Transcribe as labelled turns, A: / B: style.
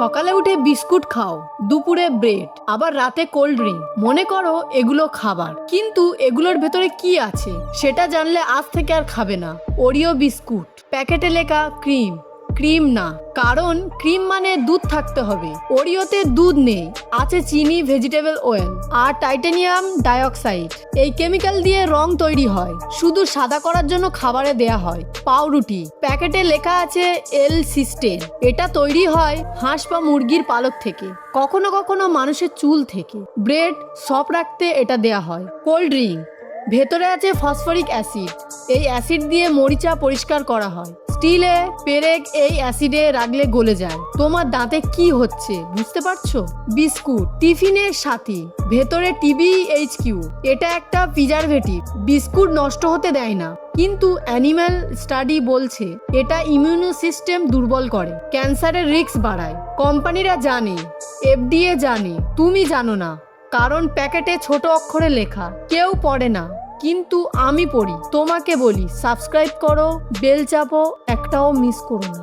A: সকালে উঠে বিস্কুট খাও, দুপুরে ব্রেড, আবার রাতে কোল্ড ড্রিঙ্ক। মনে করো এগুলো খাবার, কিন্তু এগুলোর ভেতরে কি আছে সেটা জানলে আজ থেকে আর খাবে না। ওরিও বিস্কুট, প্যাকেটে লেখা ক্রিম, ক্রিম না, কারণ ক্রিম মানে দুধ থাকতে হবে। ওরিওতে দুধ নেই, আছে চিনি, ভেজিটেবল অয়েল আর টাইটানিয়াম ডাইঅক্সাইড। এই কেমিক্যাল দিয়ে রং তৈরি হয়, শুধু সাদা করার জন্য খাবারে দেয়া হয়। পাউরুটি, প্যাকেটে লেখা আছে এল সিস্টেন, এটা তৈরি হয় হাঁস বা মুরগির পালক থেকে, কখনো কখনো মানুষের চুল থেকে। ব্রেড, সফট রাখতে এটা দেয়া হয়। কোল্ড ড্রিঙ্ক, ভেতরে আছে ফসফরিক অ্যাসিড, এই অ্যাসিড দিয়ে মরিচা পরিষ্কার করা হয়। স্টিলে পেরেক এই অ্যাসিডে রাখলে গলে যায়। তোমার দাঁতে কি হচ্ছে বুঝতে পারছো? বিস্কুট, টিফিনের সাথী, ভেতরে TBHQ, এটা একটা প্রিজারভেটিভ, বিস্কুট নষ্ট হতে দেয় না, কিন্তু অ্যানিম্যাল স্টাডি বলছে এটা ইমিউন সিস্টেম দুর্বল করে, ক্যান্সারের রিস্ক বাড়ায়। কোম্পানিরা জানে, FDA জানে, তুমি জানো না, কারণ প্যাকেটে ছোট অক্ষরে লেখা, কেউ পড়ে না, কিন্তু আমি পড়ি। তোমাকে বলি সাবস্ক্রাইব করো, বেল চাপো, একটাও মিস করো না।